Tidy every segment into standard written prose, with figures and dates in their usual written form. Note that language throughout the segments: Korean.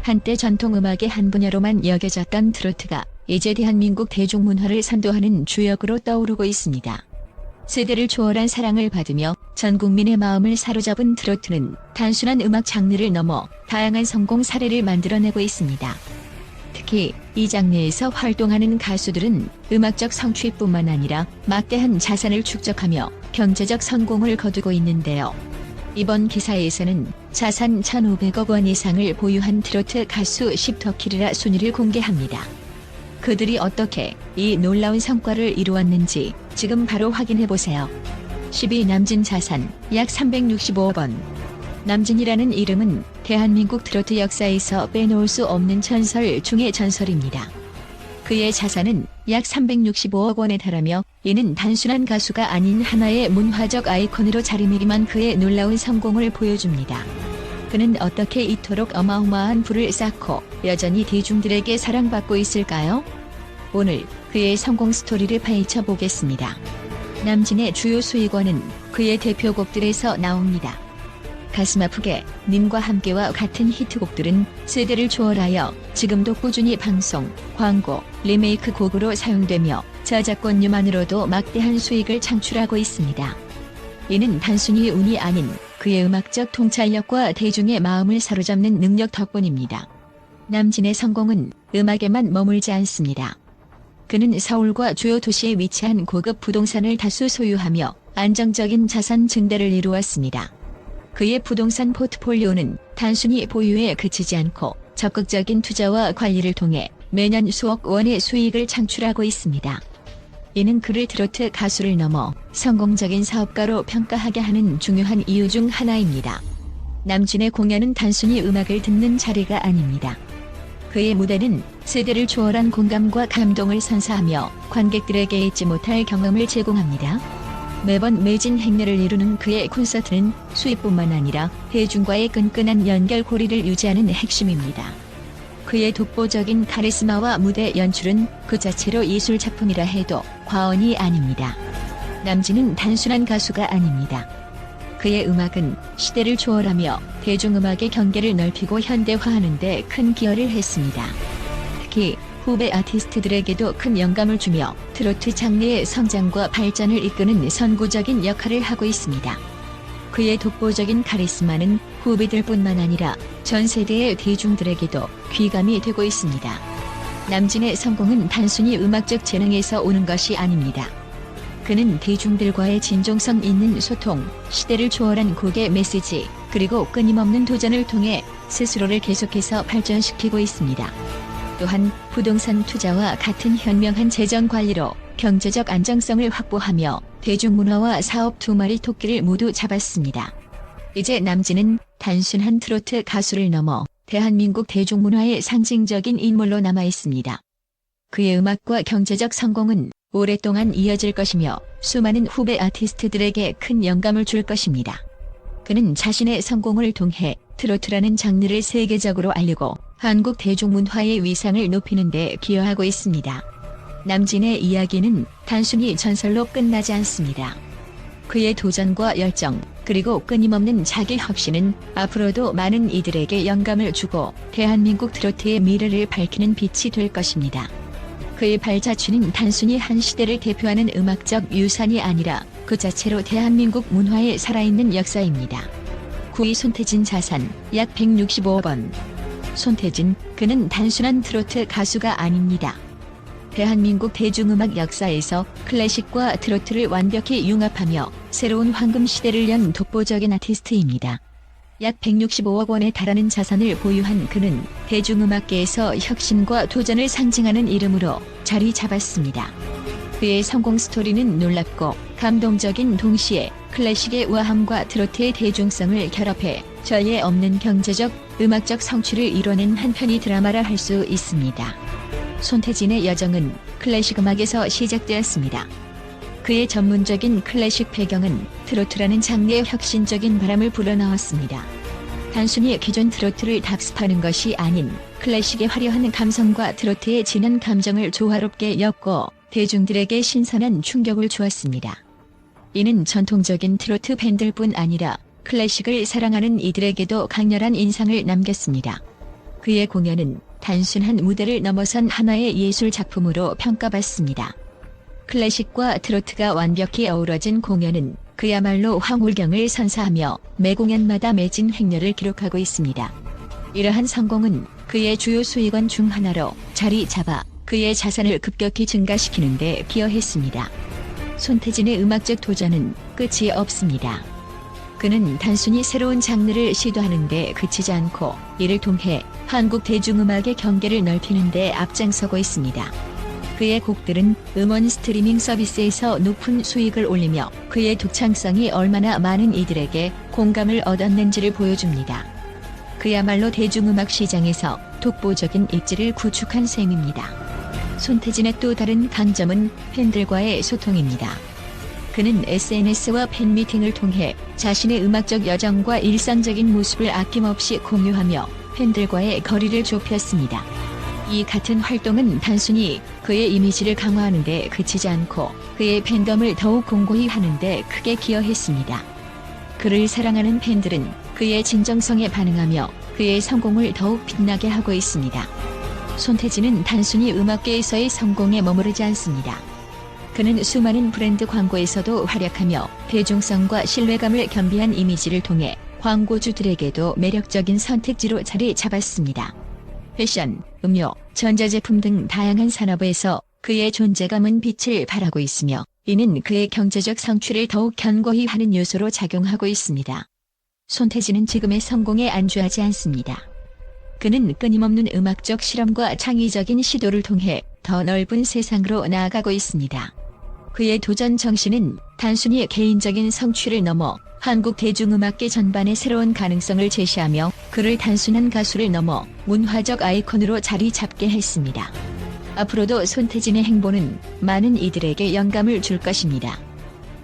한때 전통음악의 한 분야로만 여겨졌던 트로트가 이제 대한민국 대중문화를 선도하는 주역으로 떠오르고 있습니다. 세대를 초월한 사랑을 받으며 전 국민의 마음을 사로잡은 트로트는 단순한 음악 장르를 넘어 다양한 성공 사례를 만들어내고 있습니다. 특히 이 장르에서 활동하는 가수들은 음악적 성취뿐만 아니라 막대한 자산을 축적하며 경제적 성공을 거두고 있는데요. 이번 기사에서는 자산 1,500억 원 이상을 보유한 트로트 가수 십터키르라 순위를 공개합니다. 그들이 어떻게 이 놀라운 성과를 이루었는지 지금 바로 확인해보세요. 10위 남진 자산 약 365억 원. 남진이라는 이름은 대한민국 트로트 역사에서 빼놓을 수 없는 전설 중의 전설입니다. 그의 자산은 약 365억 원에 달하며 이는 단순한 가수가 아닌 하나의 문화적 아이콘으로 자리매김한 그의 놀라운 성공을 보여줍니다. 그는 어떻게 이토록 어마어마한 부를 쌓고 여전히 대중들에게 사랑받고 있을까요? 오늘 그의 성공 스토리를 파헤쳐 보겠습니다. 남진의 주요 수익원은 그의 대표곡들에서 나옵니다. 가슴 아프게, 님과 함께와 같은 히트곡들은 세대를 초월하여 지금도 꾸준히 방송, 광고, 리메이크 곡으로 사용되며 저작권료만으로도 막대한 수익을 창출하고 있습니다. 이는 단순히 운이 아닌 그의 음악적 통찰력과 대중의 마음을 사로잡는 능력 덕분입니다. 남진의 성공은 음악에만 머물지 않습니다. 그는 서울과 주요 도시에 위치한 고급 부동산을 다수 소유하며 안정적인 자산 증대를 이루었습니다. 그의 부동산 포트폴리오는 단순히 보유에 그치지 않고 적극적인 투자와 관리를 통해 매년 수억 원의 수익을 창출하고 있습니다. 이는 그를 트로트 가수를 넘어 성공적인 사업가로 평가하게 하는 중요한 이유 중 하나입니다. 남진의 공연은 단순히 음악을 듣는 자리가 아닙니다. 그의 무대는 세대를 초월한 공감과 감동을 선사하며 관객들에게 잊지 못할 경험을 제공합니다. 매번 매진 행렬을 이루는 그의 콘서트는 수익뿐만 아니라 대중과의 끈끈한 연결고리를 유지하는 핵심입니다. 그의 독보적인 카리스마와 무대 연출은 그 자체로 예술작품이라 해도 과언이 아닙니다. 남진은 단순한 가수가 아닙니다. 그의 음악은 시대를 초월하며 대중음악의 경계를 넓히고 현대화하는 데 큰 기여를 했습니다. 특히 후배 아티스트들에게도 큰 영감을 주며 트로트 장르의 성장과 발전을 이끄는 선구적인 역할을 하고 있습니다. 그의 독보적인 카리스마는 후배들뿐만 아니라 전 세대의 대중들에게도 귀감이 되고 있습니다. 남진의 성공은 단순히 음악적 재능에서 오는 것이 아닙니다. 그는 대중들과의 진정성 있는 소통, 시대를 초월한 곡의 메시지, 그리고 끊임없는 도전을 통해 스스로를 계속해서 발전시키고 있습니다. 또한 부동산 투자와 같은 현명한 재정 관리로 경제적 안정성을 확보하며 대중문화와 사업 두 마리 토끼를 모두 잡았습니다. 이제 남진은 단순한 트로트 가수를 넘어 대한민국 대중문화의 상징적인 인물로 남아 있습니다. 그의 음악과 경제적 성공은 오랫동안 이어질 것이며 수많은 후배 아티스트들에게 큰 영감을 줄 것입니다. 그는 자신의 성공을 통해 트로트라는 장르를 세계적으로 알리고 한국 대중문화의 위상을 높이는 데 기여하고 있습니다. 남진의 이야기는 단순히 전설로 끝나지 않습니다. 그의 도전과 열정, 그리고 끊임없는 자기 혁신은 앞으로도 많은 이들에게 영감을 주고 대한민국 트로트의 미래를 밝히는 빛이 될 것입니다. 그의 발자취는 단순히 한 시대를 대표하는 음악적 유산이 아니라 그 자체로 대한민국 문화의 살아있는 역사입니다. 9위 손태진 자산 약 165억 원. 손태진, 그는 단순한 트로트 가수가 아닙니다. 대한민국 대중음악 역사에서 클래식과 트로트를 완벽히 융합하며 새로운 황금 시대를 연 독보적인 아티스트입니다. 약 165억 원에 달하는 자산을 보유한 그는 대중음악계에서 혁신과 도전을 상징하는 이름으로 자리 잡았습니다. 그의 성공 스토리는 놀랍고 감동적인 동시에 클래식의 우아함과 트로트의 대중성을 결합해 전례 없는 경제적, 음악적 성취를 이뤄낸 한 편의 드라마라 할 수 있습니다. 손태진의 여정은 클래식 음악에서 시작되었습니다. 그의 전문적인 클래식 배경은 트로트라는 장르의 혁신적인 바람을 불어넣었습니다. 단순히 기존 트로트를 답습하는 것이 아닌 클래식의 화려한 감성과 트로트의 진한 감정을 조화롭게 엮고 대중들에게 신선한 충격을 주었습니다. 이는 전통적인 트로트 팬들뿐 아니라 클래식을 사랑하는 이들에게도 강렬한 인상을 남겼습니다. 그의 공연은 단순한 무대를 넘어선 하나의 예술 작품으로 평가받습니다. 클래식과 트로트가 완벽히 어우러진 공연은 그야말로 황홀경을 선사하며 매 공연마다 매진 횡렬을 기록하고 있습니다. 이러한 성공은 그의 주요 수익원 중 하나로 자리 잡아 그의 자산을 급격히 증가시키는 데 기여했습니다. 손태진의 음악적 도전은 끝이 없습니다. 그는 단순히 새로운 장르를 시도하는 데 그치지 않고 이를 통해 한국 대중음악의 경계를 넓히는 데 앞장서고 있습니다. 그의 곡들은 음원 스트리밍 서비스에서 높은 수익을 올리며 그의 독창성이 얼마나 많은 이들에게 공감을 얻었는지를 보여줍니다. 그야말로 대중음악 시장에서 독보적인 입지를 구축한 셈입니다. 손태진의 또 다른 강점은 팬들과의 소통입니다. 그는 SNS와 팬미팅을 통해 자신의 음악적 여정과 일상적인 모습을 아낌없이 공유하며 팬들과의 거리를 좁혔습니다. 이 같은 활동은 단순히 그의 이미지를 강화하는 데 그치지 않고 그의 팬덤을 더욱 공고히 하는 데 크게 기여했습니다. 그를 사랑하는 팬들은 그의 진정성에 반응하며 그의 성공을 더욱 빛나게 하고 있습니다. 손태진은 단순히 음악계에서의 성공에 머무르지 않습니다. 그는 수많은 브랜드 광고에서도 활약하며 대중성과 신뢰감을 겸비한 이미지를 통해 광고주들에게도 매력적인 선택지로 자리 잡았습니다. 패션, 음료, 전자제품 등 다양한 산업에서 그의 존재감은 빛을 발하고 있으며 이는 그의 경제적 성취를 더욱 견고히 하는 요소로 작용하고 있습니다. 손태진은 지금의 성공에 안주하지 않습니다. 그는 끊임없는 음악적 실험과 창의적인 시도를 통해 더 넓은 세상으로 나아가고 있습니다. 그의 도전 정신은 단순히 개인적인 성취를 넘어 한국 대중음악계 전반의 새로운 가능성을 제시하며 그를 단순한 가수를 넘어 문화적 아이콘으로 자리 잡게 했습니다. 앞으로도 손태진의 행보는 많은 이들에게 영감을 줄 것입니다.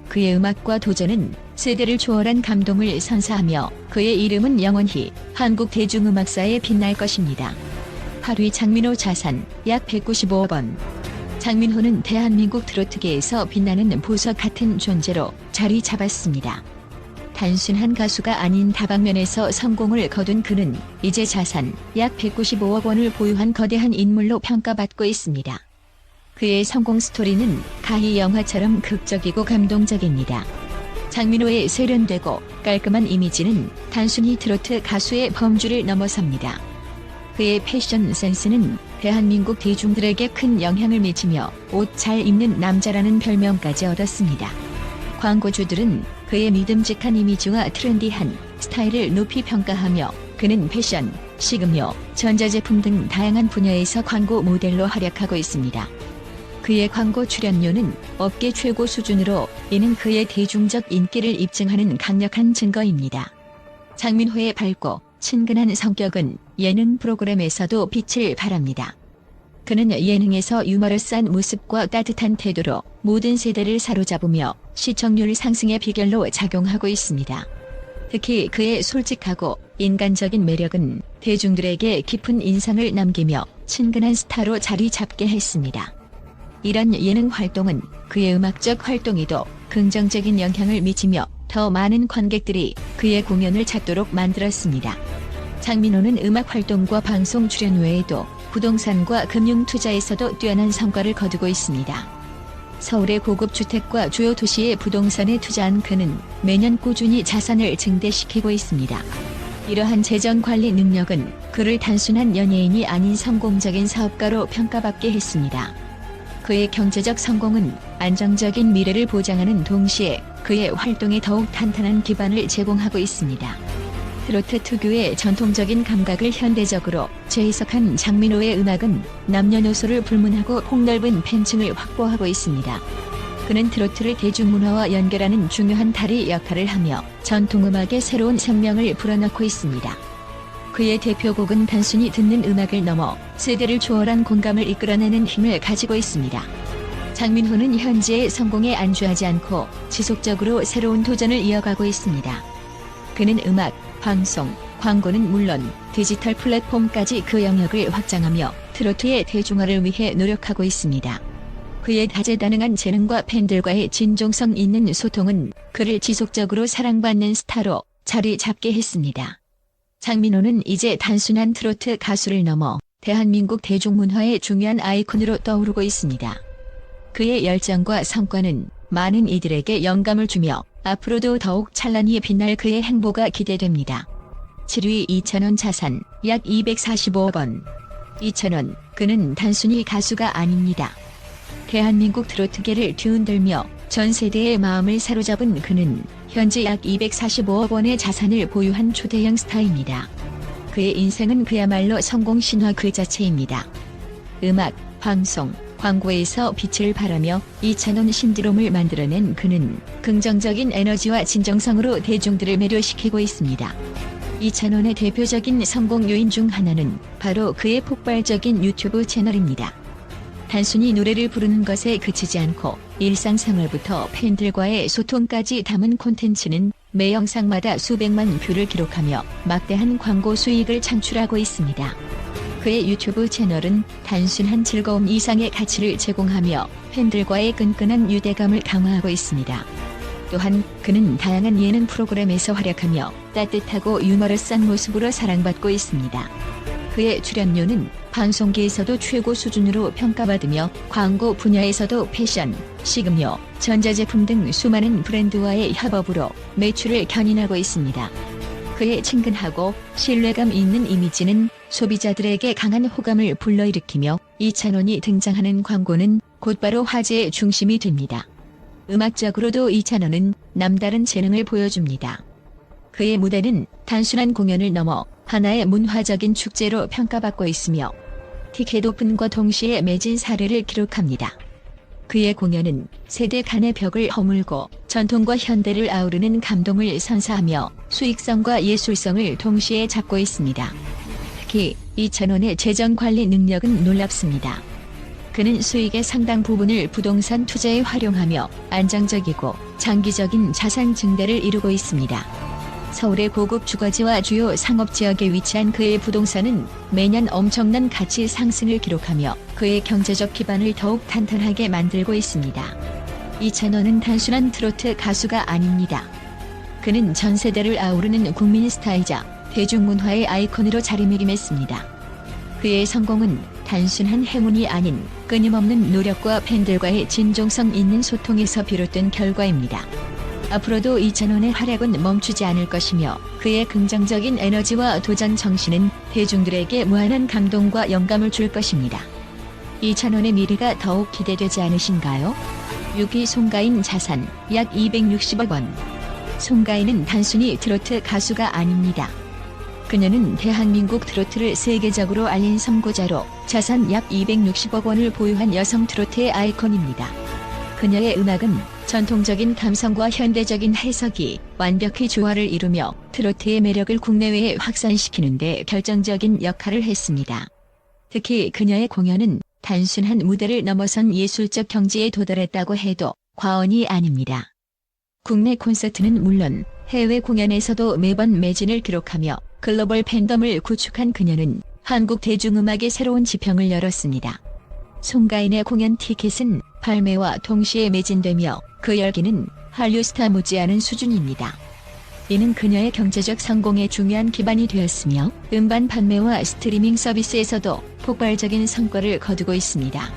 그의 음악과 도전은 세대를 초월한 감동을 선사하며 그의 이름은 영원히 한국 대중음악사에 빛날 것입니다. 8위 장민호 자산 약 195억 원. 장민호는 대한민국 트로트계에서 빛나는 보석 같은 존재로 자리 잡았습니다. 단순한 가수가 아닌 다방면에서 성공을 거둔 그는 이제 자산 약 195억 원을 보유한 거대한 인물로 평가받고 있습니다. 그의 성공 스토리는 가히 영화처럼 극적이고 감동적입니다. 장민호의 세련되고 깔끔한 이미지는 단순히 트로트 가수의 범주를 넘어섭니다. 그의 패션 센스는 대한민국 대중들에게 큰 영향을 미치며 옷 잘 입는 남자라는 별명까지 얻었습니다. 광고주들은 그의 믿음직한 이미지와 트렌디한 스타일을 높이 평가하며 그는 패션, 식음료, 전자제품 등 다양한 분야에서 광고 모델로 활약하고 있습니다. 그의 광고 출연료는 업계 최고 수준으로 이는 그의 대중적 인기를 입증하는 강력한 증거입니다. 장민호의 밝고 친근한 성격은 예능 프로그램에서도 빛을 발합니다. 그는 예능에서 유머러스한 모습과 따뜻한 태도로 모든 세대를 사로잡으며 시청률 상승의 비결로 작용하고 있습니다. 특히 그의 솔직하고 인간적인 매력은 대중들에게 깊은 인상을 남기며 친근한 스타로 자리 잡게 했습니다. 이런 예능 활동은 그의 음악적 활동에도 긍정적인 영향을 미치며 더 많은 관객들이 그의 공연을 찾도록 만들었습니다. 장민호는 음악 활동과 방송 출연 외에도 부동산과 금융 투자에서도 뛰어난 성과를 거두고 있습니다. 서울의 고급 주택과 주요 도시의 부동산에 투자한 그는 매년 꾸준히 자산을 증대시키고 있습니다. 이러한 재정 관리 능력은 그를 단순한 연예인이 아닌 성공적인 사업가로 평가받게 했습니다. 그의 경제적 성공은 안정적인 미래를 보장하는 동시에 그의 활동에 더욱 탄탄한 기반을 제공하고 있습니다. 트로트 특유의 전통적인 감각을 현대적으로 재해석한 장민호의 음악은 남녀노소를 불문하고 폭넓은 팬층을 확보하고 있습니다. 그는 트로트를 대중문화와 연결하는 중요한 다리 역할을 하며 전통음악의 새로운 생명을 불어넣고 있습니다. 그의 대표곡은 단순히 듣는 음악을 넘어 세대를 초월한 공감을 이끌어내는 힘을 가지고 있습니다. 장민호는 현재의 성공에 안주하지 않고 지속적으로 새로운 도전을 이어가고 있습니다. 그는 음악, 방송, 광고는 물론 디지털 플랫폼까지 그 영역을 확장하며 트로트의 대중화를 위해 노력하고 있습니다. 그의 다재다능한 재능과 팬들과의 진정성 있는 소통은 그를 지속적으로 사랑받는 스타로 자리 잡게 했습니다. 장민호는 이제 단순한 트로트 가수를 넘어 대한민국 대중문화의 중요한 아이콘으로 떠오르고 있습니다. 그의 열정과 성과는 많은 이들에게 영감을 주며 앞으로도 더욱 찬란히 빛날 그의 행보가 기대됩니다. 7위 이찬원 자산 약 245억 원. 이찬원, 그는 단순히 가수가 아닙니다. 대한민국 트로트계를 뒤흔들며 전 세대의 마음을 사로잡은 그는 현재 약 245억 원의 자산을 보유한 초대형 스타입니다. 그의 인생은 그야말로 성공 신화 그 자체입니다. 음악, 방송, 광고에서 빛을 발하며 이찬원 신드롬을 만들어낸 그는 긍정적인 에너지와 진정성으로 대중들을 매료시키고 있습니다. 이찬원의 대표적인 성공 요인 중 하나는 바로 그의 폭발적인 유튜브 채널입니다. 단순히 노래를 부르는 것에 그치지 않고 일상생활부터 팬들과의 소통까지 담은 콘텐츠는 매 영상마다 수백만 뷰를 기록하며 막대한 광고 수익을 창출하고 있습니다. 그의 유튜브 채널은 단순한 즐거움 이상의 가치를 제공하며 팬들과의 끈끈한 유대감을 강화하고 있습니다. 또한 그는 다양한 예능 프로그램에서 활약하며 따뜻하고 유머러스한 모습으로 사랑받고 있습니다. 그의 출연료는 방송계에서도 최고 수준으로 평가받으며 광고 분야에서도 패션, 식음료, 전자제품 등 수많은 브랜드와의 협업으로 매출을 견인하고 있습니다. 그의 친근하고 신뢰감 있는 이미지는 소비자들에게 강한 호감을 불러일으키며 이찬원이 등장하는 광고는 곧바로 화제의 중심이 됩니다. 음악적으로도 이찬원은 남다른 재능을 보여줍니다. 그의 무대는 단순한 공연을 넘어 하나의 문화적인 축제로 평가받고 있으며 티켓 오픈과 동시에 매진 사례를 기록합니다. 그의 공연은 세대 간의 벽을 허물고 전통과 현대를 아우르는 감동을 선사하며 수익성과 예술성을 동시에 잡고 있습니다. 특히 이찬원의 재정 관리 능력은 놀랍습니다. 그는 수익의 상당 부분을 부동산 투자에 활용하며 안정적이고 장기적인 자산 증대를 이루고 있습니다. 서울의 고급 주거지와 주요 상업지역에 위치한 그의 부동산은 매년 엄청난 가치 상승을 기록하며 그의 경제적 기반을 더욱 탄탄하게 만들고 있습니다. 이찬원은 단순한 트로트 가수가 아닙니다. 그는 전 세대를 아우르는 국민 스타이자 대중문화의 아이콘으로 자리매김했습니다. 그의 성공은 단순한 행운이 아닌 끊임없는 노력과 팬들과의 진정성 있는 소통에서 비롯된 결과입니다. 앞으로도 이찬원의 활약은 멈추지 않을 것이며 그의 긍정적인 에너지와 도전 정신은 대중들에게 무한한 감동과 영감을 줄 것입니다. 이찬원의 미래가 더욱 기대되지 않으신가요? 6위 송가인 자산 약 260억 원. 송가인은 단순히 트로트 가수가 아닙니다. 그녀는 대한민국 트로트를 세계적으로 알린 선구자로 자산 약 260억 원을 보유한 여성 트로트의 아이콘입니다. 그녀의 음악은 전통적인 감성과 현대적인 해석이 완벽히 조화를 이루며 트로트의 매력을 국내외에 확산시키는 데 결정적인 역할을 했습니다. 특히 그녀의 공연은 단순한 무대를 넘어선 예술적 경지에 도달했다고 해도 과언이 아닙니다. 국내 콘서트는 물론 해외 공연에서도 매번 매진을 기록하며 글로벌 팬덤을 구축한 그녀는 한국 대중음악의 새로운 지평을 열었습니다. 송가인의 공연 티켓은 발매와 동시에 매진되며 그 열기는 한류 스타 못지않은 수준입니다. 이는 그녀의 경제적 성공에 중요한 기반이 되었으며 음반 판매와 스트리밍 서비스에서도 폭발적인 성과를 거두고 있습니다.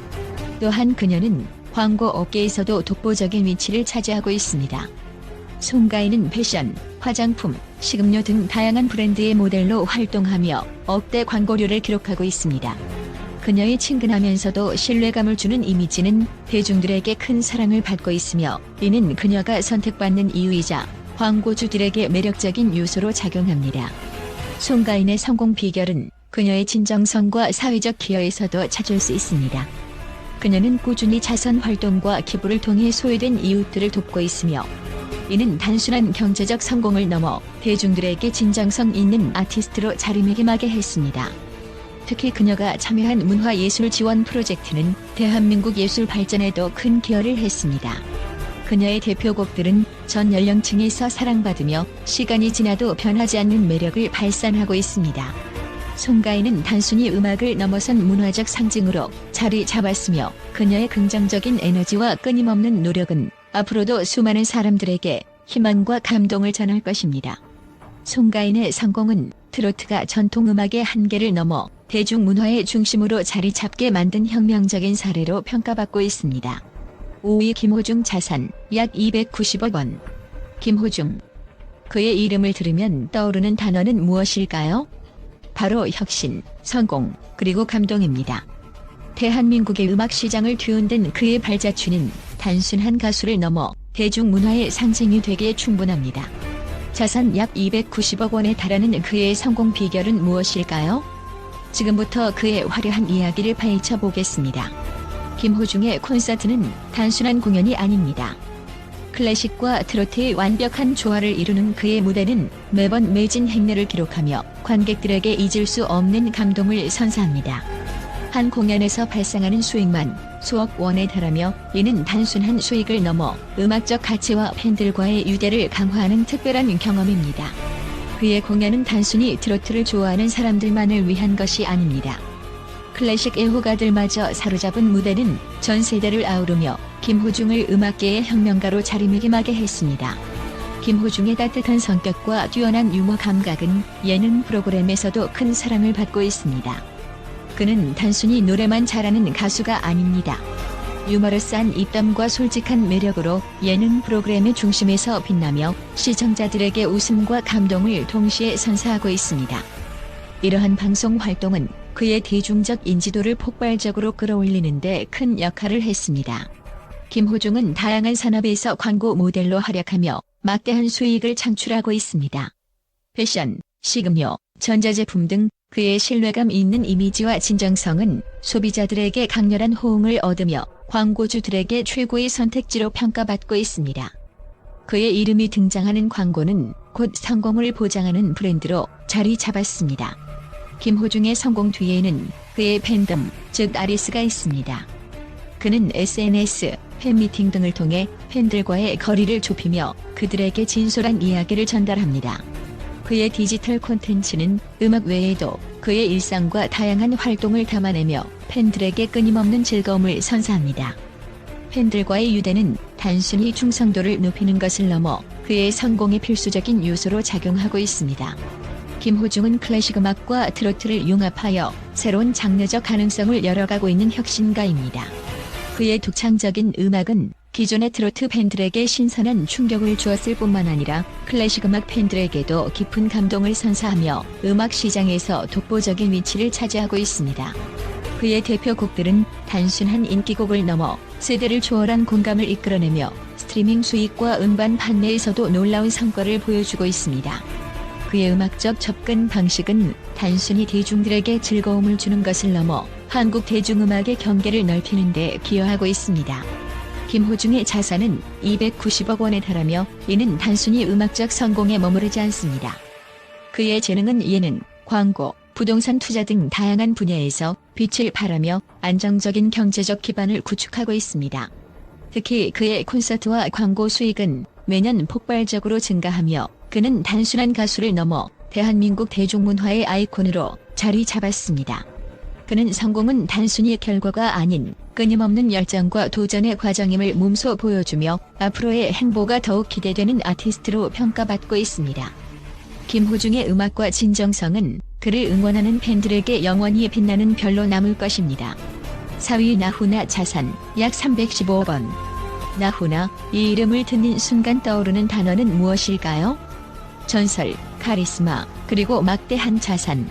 또한 그녀는 광고 업계에서도 독보적인 위치를 차지하고 있습니다. 송가인은 패션, 화장품, 식음료 등 다양한 브랜드의 모델로 활동하며 억대 광고료를 기록하고 있습니다. 그녀의 친근하면서도 신뢰감을 주는 이미지는 대중들에게 큰 사랑을 받고 있으며 이는 그녀가 선택받는 이유이자 광고주들에게 매력적인 요소로 작용합니다. 송가인의 성공 비결은 그녀의 진정성과 사회적 기여에서도 찾을 수 있습니다. 그녀는 꾸준히 자선 활동과 기부를 통해 소외된 이웃들을 돕고 있으며 이는 단순한 경제적 성공을 넘어 대중들에게 진정성 있는 아티스트로 자리매김하게 했습니다. 특히 그녀가 참여한 문화예술 지원 프로젝트는 대한민국 예술 발전에도 큰 기여를 했습니다. 그녀의 대표곡들은 전 연령층에서 사랑받으며 시간이 지나도 변하지 않는 매력을 발산하고 있습니다. 송가인은 단순히 음악을 넘어선 문화적 상징으로 자리 잡았으며 그녀의 긍정적인 에너지와 끊임없는 노력은 앞으로도 수많은 사람들에게 희망과 감동을 전할 것입니다. 송가인의 성공은 트로트가 전통음악의 한계를 넘어 대중문화의 중심으로 자리 잡게 만든 혁명적인 사례로 평가받고 있습니다. 5위 김호중 자산 약 290억 원. 김호중. 그의 이름을 들으면 떠오르는 단어는 무엇일까요? 바로 혁신, 성공, 그리고 감동입니다. 대한민국의 음악 시장을 뒤흔든 그의 발자취는 단순한 가수를 넘어 대중문화의 상징이 되기에 충분합니다. 자산 약 290억 원에 달하는 그의 성공 비결은 무엇일까요? 지금부터 그의 화려한 이야기를 파헤쳐 보겠습니다. 김호중의 콘서트는 단순한 공연이 아닙니다. 클래식과 트로트의 완벽한 조화를 이루는 그의 무대는 매번 매진 행렬을 기록하며 관객들에게 잊을 수 없는 감동을 선사합니다. 한 공연에서 발생하는 수익만 수억 원에 달하며 이는 단순한 수익을 넘어 음악적 가치와 팬들과의 유대를 강화하는 특별한 경험입니다. 그의 공연은 단순히 트로트를 좋아하는 사람들만을 위한 것이 아닙니다. 클래식 애호가들마저 사로잡은 무대는 전 세대를 아우르며 김호중을 음악계의 혁명가로 자리매김하게 했습니다. 김호중의 따뜻한 성격과 뛰어난 유머 감각은 예능 프로그램에서도 큰 사랑을 받고 있습니다. 그는 단순히 노래만 잘하는 가수가 아닙니다. 유머러스한 입담과 솔직한 매력으로 예능 프로그램의 중심에서 빛나며 시청자들에게 웃음과 감동을 동시에 선사하고 있습니다. 이러한 방송 활동은 그의 대중적 인지도를 폭발적으로 끌어올리는 데 큰 역할을 했습니다. 김호중은 다양한 산업에서 광고 모델로 활약하며 막대한 수익을 창출하고 있습니다. 패션, 식음료, 전자제품 등 그의 신뢰감 있는 이미지와 진정성은 소비자들에게 강렬한 호응을 얻으며 광고주들에게 최고의 선택지로 평가받고 있습니다. 그의 이름이 등장하는 광고는 곧 성공을 보장하는 브랜드로 자리 잡았습니다. 김호중의 성공 뒤에는 그의 팬덤, 즉 아리스가 있습니다. 그는 SNS, 팬미팅 등을 통해 팬들과의 거리를 좁히며 그들에게 진솔한 이야기를 전달합니다. 그의 디지털 콘텐츠는 음악 외에도 그의 일상과 다양한 활동을 담아내며 팬들에게 끊임없는 즐거움을 선사합니다. 팬들과의 유대는 단순히 충성도를 높이는 것을 넘어 그의 성공의 필수적인 요소로 작용하고 있습니다. 김호중은 클래식 음악과 트로트를 융합하여 새로운 장르적 가능성을 열어가고 있는 혁신가입니다. 그의 독창적인 음악은 기존의 트로트 팬들에게 신선한 충격을 주었을 뿐만 아니라 클래식 음악 팬들에게도 깊은 감동을 선사하며 음악 시장에서 독보적인 위치를 차지하고 있습니다. 그의 대표곡들은 단순한 인기곡을 넘어 세대를 초월한 공감을 이끌어내며 스트리밍 수익과 음반 판매에서도 놀라운 성과를 보여주고 있습니다. 그의 음악적 접근 방식은 단순히 대중들에게 즐거움을 주는 것을 넘어 한국 대중음악의 경계를 넓히는 데 기여하고 있습니다. 김호중의 자산은 290억 원에 달하며 이는 단순히 음악적 성공에 머무르지 않습니다. 그의 재능은 예능, 광고, 부동산 투자 등 다양한 분야에서 빛을 발하며 안정적인 경제적 기반을 구축하고 있습니다. 특히 그의 콘서트와 광고 수익은 매년 폭발적으로 증가하며 그는 단순한 가수를 넘어 대한민국 대중문화의 아이콘으로 자리 잡았습니다. 그는 성공은 단순히 결과가 아닌 끊임없는 열정과 도전의 과정임을 몸소 보여주며 앞으로의 행보가 더욱 기대되는 아티스트로 평가받고 있습니다. 김호중의 음악과 진정성은 그를 응원하는 팬들에게 영원히 빛나는 별로 남을 것입니다. 4위 나훈아 자산 약 315억 원. 나훈아, 이 이름을 듣는 순간 떠오르는 단어는 무엇일까요? 전설, 카리스마, 그리고 막대한 자산.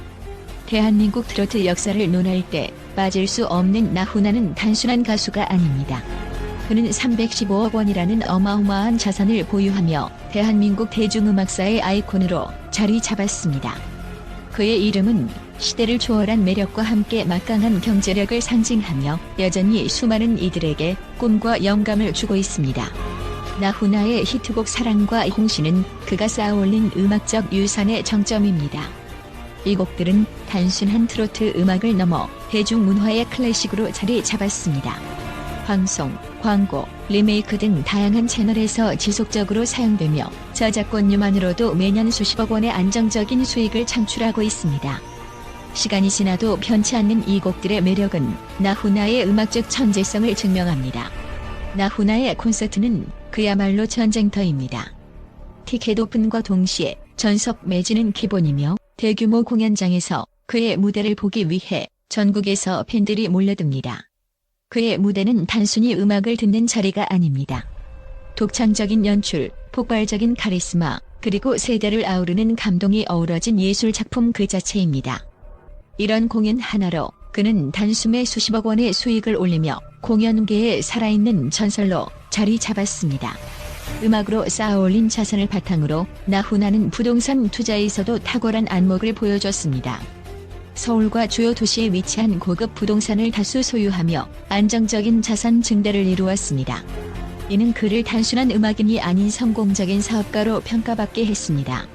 대한민국 트로트 역사를 논할 때 빠질 수 없는 나훈아는 단순한 가수가 아닙니다. 그는 315억 원이라는 어마어마한 자산을 보유하며 대한민국 대중음악사의 아이콘으로 자리 잡았습니다. 그의 이름은 시대를 초월한 매력과 함께 막강한 경제력을 상징하며 여전히 수많은 이들에게 꿈과 영감을 주고 있습니다. 나훈아의 히트곡 사랑과 홍시는 그가 쌓아올린 음악적 유산의 정점입니다. 이 곡들은 단순한 트로트 음악을 넘어 대중문화의 클래식으로 자리 잡았습니다. 방송, 광고, 리메이크 등 다양한 채널에서 지속적으로 사용되며 저작권료만으로도 매년 수십억 원의 안정적인 수익을 창출하고 있습니다. 시간이 지나도 변치 않는 이 곡들의 매력은 나훈아의 음악적 천재성을 증명합니다. 나훈아의 콘서트는 그야말로 전쟁터입니다. 티켓 오픈과 동시에 전석 매진은 기본이며 대규모 공연장에서 그의 무대를 보기 위해 전국에서 팬들이 몰려듭니다. 그의 무대는 단순히 음악을 듣는 자리가 아닙니다. 독창적인 연출, 폭발적인 카리스마, 그리고 세대를 아우르는 감동이 어우러진 예술 작품 그 자체입니다. 이런 공연 하나로 그는 단숨에 수십억 원의 수익을 올리며 공연계에 살아있는 전설로 자리 잡았습니다. 음악으로 쌓아올린 자산을 바탕으로 나훈아는 부동산 투자에서도 탁월한 안목을 보여줬습니다. 서울과 주요 도시에 위치한 고급 부동산을 다수 소유하며 안정적인 자산 증대를 이루었습니다. 이는 그를 단순한 음악인이 아닌 성공적인 사업가로 평가받게 했습니다.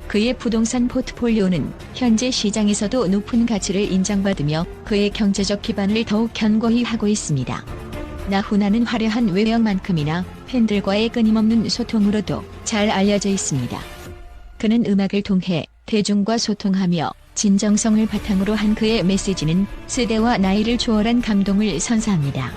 그의 부동산 포트폴리오는 현재 시장에서도 높은 가치를 인정받으며 그의 경제적 기반을 더욱 견고히 하고 있습니다. 나훈아는 화려한 외형만큼이나 팬들과의 끊임없는 소통으로도 잘 알려져 있습니다. 그는 음악을 통해 대중과 소통하며 진정성을 바탕으로 한 그의 메시지는 세대와 나이를 초월한 감동을 선사합니다.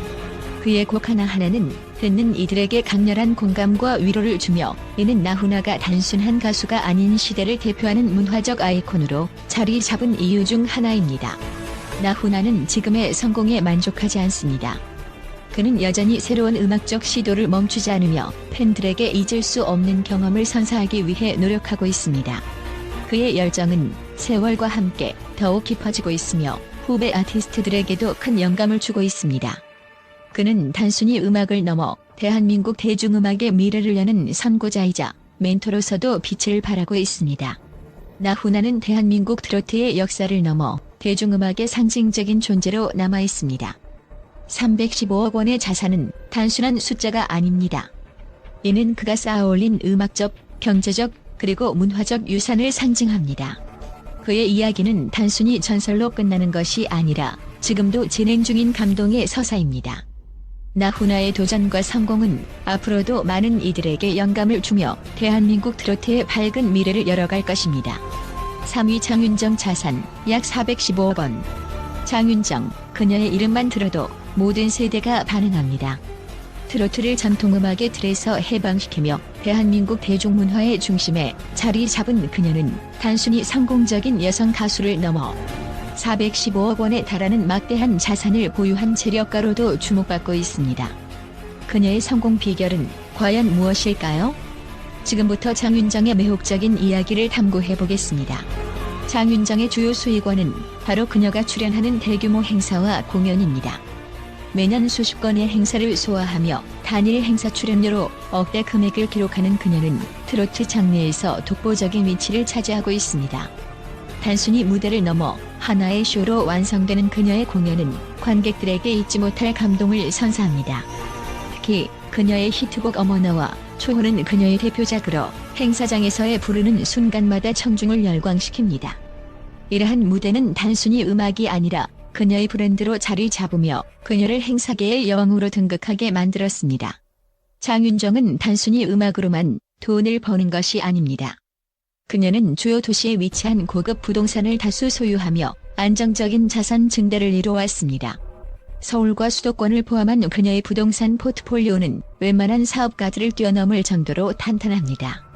그의 곡 하나하나는 듣는 이들에게 강렬한 공감과 위로를 주며 이는 나훈아가 단순한 가수가 아닌 시대를 대표하는 문화적 아이콘으로 자리 잡은 이유 중 하나입니다. 나훈아는 지금의 성공에 만족하지 않습니다. 그는 여전히 새로운 음악적 시도를 멈추지 않으며 팬들에게 잊을 수 없는 경험을 선사하기 위해 노력하고 있습니다. 그의 열정은 세월과 함께 더욱 깊어지고 있으며 후배 아티스트들에게도 큰 영감을 주고 있습니다. 그는 단순히 음악을 넘어 대한민국 대중음악의 미래를 여는 선구자이자 멘토로서도 빛을 발하고 있습니다. 나훈아는 대한민국 트로트의 역사를 넘어 대중음악의 상징적인 존재로 남아 있습니다. 315억 원의 자산은 단순한 숫자가 아닙니다. 이는 그가 쌓아올린 음악적, 경제적, 그리고 문화적 유산을 상징합니다. 그의 이야기는 단순히 전설로 끝나는 것이 아니라 지금도 진행 중인 감동의 서사입니다. 나훈아의 도전과 성공은 앞으로도 많은 이들에게 영감을 주며 대한민국 트로트의 밝은 미래를 열어갈 것입니다. 3위 장윤정 자산 약 415억 원. 장윤정, 그녀의 이름만 들어도 모든 세대가 반응합니다. 트로트를 전통음악의 틀에서 해방시키며 대한민국 대중문화의 중심에 자리 잡은 그녀는 단순히 성공적인 여성 가수를 넘어 415억 원에 달하는 막대한 자산을 보유한 재력가로도 주목받고 있습니다. 그녀의 성공 비결은 과연 무엇일까요? 지금부터 장윤정의 매혹적인 이야기를 탐구해보겠습니다. 장윤정의 주요 수익원은 바로 그녀가 출연하는 대규모 행사와 공연입니다. 매년 수십 건의 행사를 소화하며 단일 행사 출연료로 억대 금액을 기록하는 그녀는 트로트 장르에서 독보적인 위치를 차지하고 있습니다. 단순히 무대를 넘어 하나의 쇼로 완성되는 그녀의 공연은 관객들에게 잊지 못할 감동을 선사합니다. 특히 그녀의 히트곡 어머나와 초호는 그녀의 대표작으로 행사장에서의 부르는 순간마다 청중을 열광시킵니다. 이러한 무대는 단순히 음악이 아니라 그녀의 브랜드로 자리 잡으며 그녀를 행사계의 여왕으로 등극하게 만들었습니다. 장윤정은 단순히 음악으로만 돈을 버는 것이 아닙니다. 그녀는 주요 도시에 위치한 고급 부동산을 다수 소유하며 안정적인 자산 증대를 이루어왔습니다. 서울과 수도권을 포함한 그녀의 부동산 포트폴리오는 웬만한 사업가들을 뛰어넘을 정도로 탄탄합니다.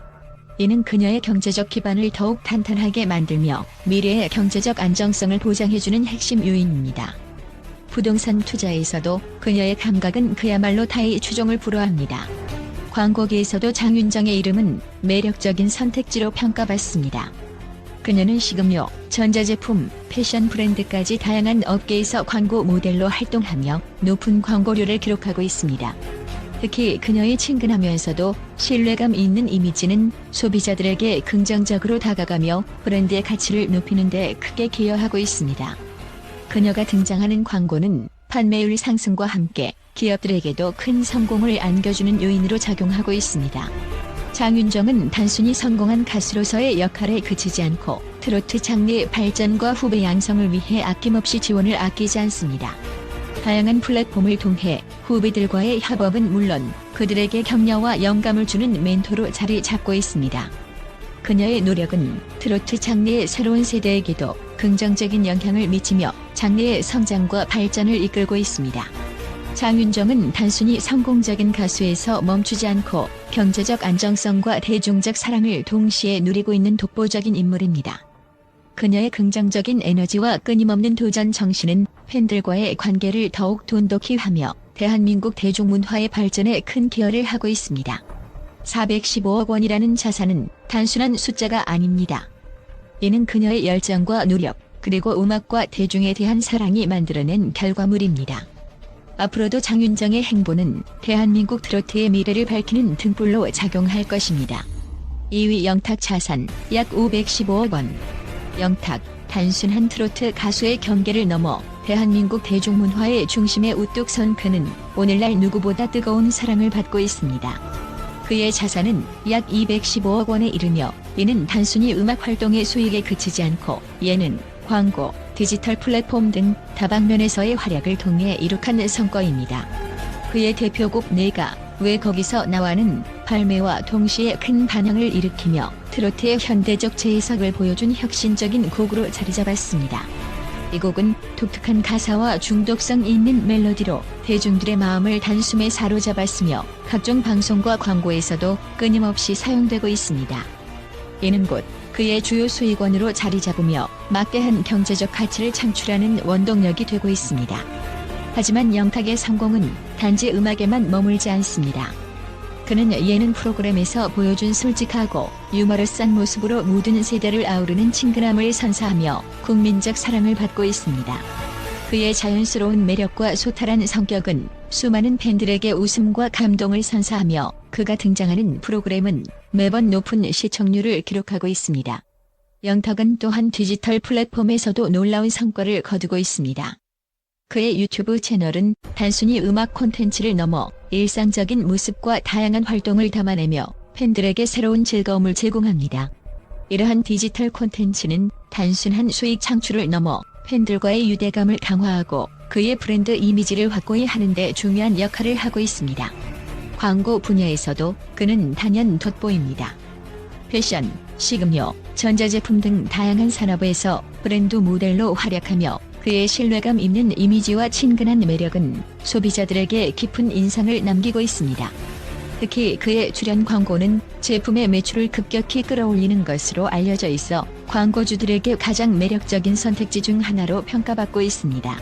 이는 그녀의 경제적 기반을 더욱 탄탄하게 만들며 미래의 경제적 안정성을 보장해주는 핵심 요인입니다. 부동산 투자에서도 그녀의 감각은 그야말로 타의 추종을 불허합니다. 광고계에서도 장윤정의 이름은 매력적인 선택지로 평가받습니다. 그녀는 식음료, 전자제품, 패션 브랜드까지 다양한 업계에서 광고 모델로 활동하며 높은 광고료를 기록하고 있습니다. 특히 그녀의 친근하면서도 신뢰감 있는 이미지는 소비자들에게 긍정적으로 다가가며 브랜드의 가치를 높이는 데 크게 기여하고 있습니다. 그녀가 등장하는 광고는 판매율 상승과 함께 기업들에게도 큰 성공을 안겨주는 요인으로 작용하고 있습니다. 장윤정은 단순히 성공한 가수로서의 역할에 그치지 않고 트로트 장르의 발전과 후배 양성을 위해 아낌없이 지원을 아끼지 않습니다. 다양한 플랫폼을 통해 후배들과의 협업은 물론 그들에게 격려와 영감을 주는 멘토로 자리 잡고 있습니다. 그녀의 노력은 트로트 장르의 새로운 세대에게도 긍정적인 영향을 미치며 장르의 성장과 발전을 이끌고 있습니다. 장윤정은 단순히 성공적인 가수에서 멈추지 않고 경제적 안정성과 대중적 사랑을 동시에 누리고 있는 독보적인 인물입니다. 그녀의 긍정적인 에너지와 끊임없는 도전 정신은 팬들과의 관계를 더욱 돈독히 하며 대한민국 대중문화의 발전에 큰 기여를 하고 있습니다. 415억 원이라는 자산은 단순한 숫자가 아닙니다. 이는 그녀의 열정과 노력, 그리고 음악과 대중에 대한 사랑이 만들어낸 결과물입니다. 앞으로도 장윤정의 행보는 대한민국 트로트의 미래를 밝히는 등불로 작용할 것입니다. 2위 영탁 자산 약 515억 원. 영탁, 단순한 트로트 가수의 경계를 넘어 대한민국 대중문화의 중심에 우뚝 선 그는 오늘날 누구보다 뜨거운 사랑을 받고 있습니다. 그의 자산은 약 215억 원에 이르며 이는 단순히 음악 활동의 수익에 그치지 않고 예능, 광고, 디지털 플랫폼 등 다방면에서의 활약을 통해 이룩한 성과입니다. 그의 대표곡 내가 왜 거기서 나와는 발매와 동시에 큰 반향을 일으키며 트로트의 현대적 재해석을 보여준 혁신적인 곡으로 자리잡았습니다. 이 곡은 독특한 가사와 중독성 있는 멜로디로 대중들의 마음을 단숨에 사로잡았으며 각종 방송과 광고에서도 끊임없이 사용되고 있습니다. 이는 곧 그의 주요 수익원으로 자리잡으며 막대한 경제적 가치를 창출하는 원동력이 되고 있습니다. 하지만 영탁의 성공은 단지 음악에만 머물지 않습니다. 그는 예능 프로그램에서 보여준 솔직하고 유머러스한 모습으로 모든 세대를 아우르는 친근함을 선사하며 국민적 사랑을 받고 있습니다. 그의 자연스러운 매력과 소탈한 성격은 수많은 팬들에게 웃음과 감동을 선사하며 그가 등장하는 프로그램은 매번 높은 시청률을 기록하고 있습니다. 영탁은 또한 디지털 플랫폼에서도 놀라운 성과를 거두고 있습니다. 그의 유튜브 채널은 단순히 음악 콘텐츠를 넘어 일상적인 모습과 다양한 활동을 담아내며 팬들에게 새로운 즐거움을 제공합니다. 이러한 디지털 콘텐츠는 단순한 수익 창출을 넘어 팬들과의 유대감을 강화하고 그의 브랜드 이미지를 확고히 하는 데 중요한 역할을 하고 있습니다. 광고 분야에서도 그는 단연 돋보입니다. 패션, 식음료, 전자제품 등 다양한 산업에서 브랜드 모델로 활약하며 그의 신뢰감 있는 이미지와 친근한 매력은 소비자들에게 깊은 인상을 남기고 있습니다. 특히 그의 출연 광고는 제품의 매출을 급격히 끌어올리는 것으로 알려져 있어 광고주들에게 가장 매력적인 선택지 중 하나로 평가받고 있습니다.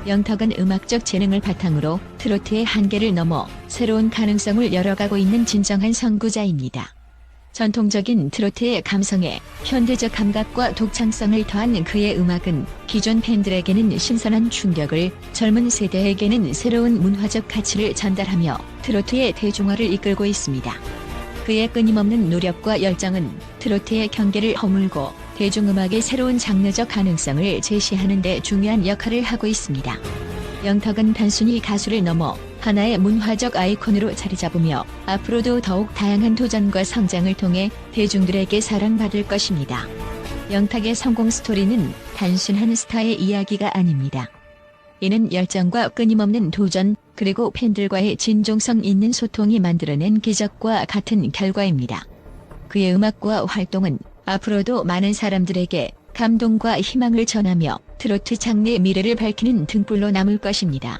영탁은 음악적 재능을 바탕으로 트로트의 한계를 넘어 새로운 가능성을 열어가고 있는 진정한 선구자입니다. 전통적인 트로트의 감성에 현대적 감각과 독창성을 더한 그의 음악은 기존 팬들에게는 신선한 충격을, 젊은 세대에게는 새로운 문화적 가치를 전달하며 트로트의 대중화를 이끌고 있습니다. 그의 끊임없는 노력과 열정은 트로트의 경계를 허물고 대중음악의 새로운 장르적 가능성을 제시하는 데 중요한 역할을 하고 있습니다. 영탁은 단순히 가수를 넘어 하나의 문화적 아이콘으로 자리잡으며 앞으로도 더욱 다양한 도전과 성장을 통해 대중들에게 사랑받을 것입니다. 영탁의 성공 스토리는 단순한 스타의 이야기가 아닙니다. 이는 열정과 끊임없는 도전, 그리고 팬들과의 진정성 있는 소통이 만들어낸 기적과 같은 결과입니다. 그의 음악과 활동은 앞으로도 많은 사람들에게 감동과 희망을 전하며 트로트 장르의 미래를 밝히는 등불로 남을 것입니다.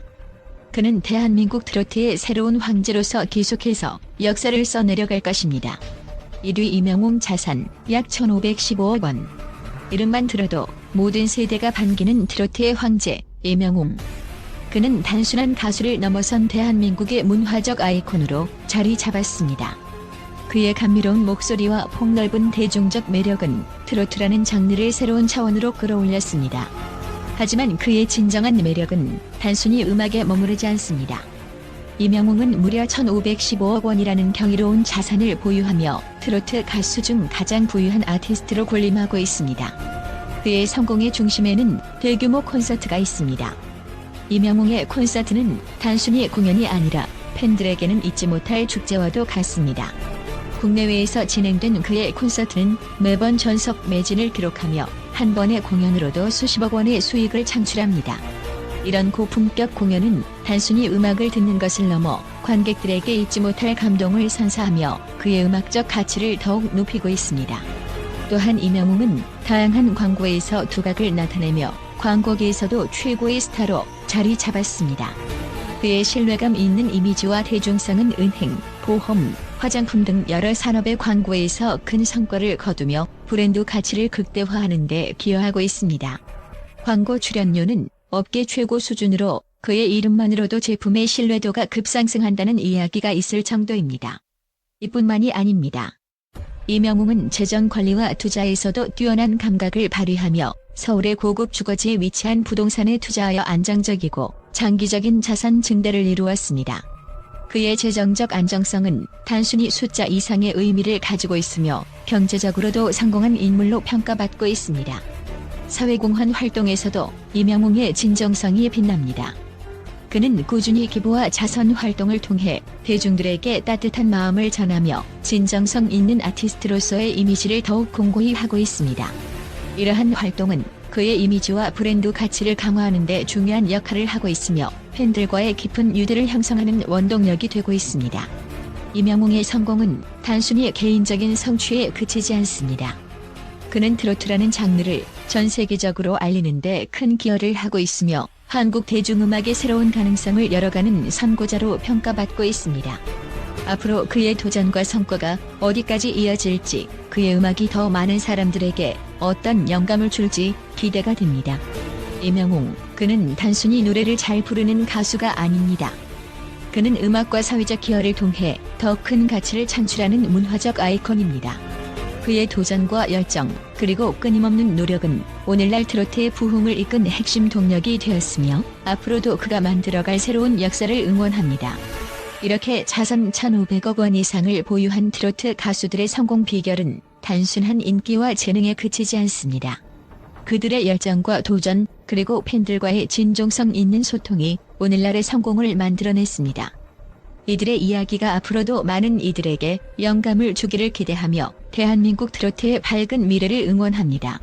그는 대한민국 트로트의 새로운 황제로서 계속해서 역사를 써내려갈 것입니다. 1위 이명웅 자산 약 1,515억 원. 이름만 들어도 모든 세대가 반기는 트로트의 황제 이명웅. 그는 단순한 가수를 넘어선 대한민국의 문화적 아이콘으로 자리 잡았습니다. 그의 감미로운 목소리와 폭넓은 대중적 매력은 트로트라는 장르를 새로운 차원으로 끌어올렸습니다. 하지만 그의 진정한 매력은 단순히 음악에 머무르지 않습니다. 이명웅은 무려 1,515억 원이라는 경이로운 자산을 보유하며 트로트 가수 중 가장 부유한 아티스트로 군림하고 있습니다. 그의 성공의 중심에는 대규모 콘서트가 있습니다. 이명웅의 콘서트는 단순히 공연이 아니라 팬들에게는 잊지 못할 축제와도 같습니다. 국내외에서 진행된 그의 콘서트는 매번 전석 매진을 기록하며 한 번의 공연으로도 수십억 원의 수익을 창출합니다. 이런 고품격 공연은 단순히 음악을 듣는 것을 넘어 관객들에게 잊지 못할 감동을 선사하며 그의 음악적 가치를 더욱 높이고 있습니다. 또한 이명웅은 다양한 광고에서 두각을 나타내며 광고계에서도 최고의 스타로 자리 잡았습니다. 그의 신뢰감 있는 이미지와 대중성은 은행, 보험, 화장품 등 여러 산업의 광고에서 큰 성과를 거두며 브랜드 가치를 극대화하는 데 기여하고 있습니다. 광고 출연료는 업계 최고 수준으로 그의 이름만으로도 제품의 신뢰도가 급상승한다는 이야기가 있을 정도입니다. 이뿐만이 아닙니다. 이명웅은 재정 관리와 투자에서도 뛰어난 감각을 발휘하며 서울의 고급 주거지에 위치한 부동산에 투자하여 안정적이고 장기적인 자산 증대를 이루었습니다. 그의 재정적 안정성은 단순히 숫자 이상의 의미를 가지고 있으며 경제적으로도 성공한 인물로 평가받고 있습니다. 사회공헌 활동에서도 이명웅의 진정성이 빛납니다. 그는 꾸준히 기부와 자선 활동을 통해 대중들에게 따뜻한 마음을 전하며 진정성 있는 아티스트로서의 이미지를 더욱 공고히 하고 있습니다. 이러한 활동은 그의 이미지와 브랜드 가치를 강화하는 데 중요한 역할을 하고 있으며 팬들과의 깊은 유대를 형성하는 원동력이 되고 있습니다. 이명웅의 성공은 단순히 개인적인 성취에 그치지 않습니다. 그는 트로트라는 장르를 전 세계적으로 알리는 데 큰 기여를 하고 있으며 한국 대중음악의 새로운 가능성을 열어가는 선구자로 평가받고 있습니다. 앞으로 그의 도전과 성과가 어디까지 이어질지, 그의 음악이 더 많은 사람들에게 어떤 영감을 줄지 기대가 됩니다. 이명웅, 그는 단순히 노래를 잘 부르는 가수가 아닙니다. 그는 음악과 사회적 기여를 통해 더 큰 가치를 창출하는 문화적 아이콘입니다. 그의 도전과 열정, 그리고 끊임없는 노력은 오늘날 트로트의 부흥을 이끈 핵심 동력이 되었으며 앞으로도 그가 만들어갈 새로운 역사를 응원합니다. 이렇게 자산 1,500억 원 이상을 보유한 트로트 가수들의 성공 비결은 단순한 인기와 재능에 그치지 않습니다. 그들의 열정과 도전, 그리고 팬들과의 진정성 있는 소통이 오늘날의 성공을 만들어냈습니다. 이들의 이야기가 앞으로도 많은 이들에게 영감을 주기를 기대하며 대한민국 트로트의 밝은 미래를 응원합니다.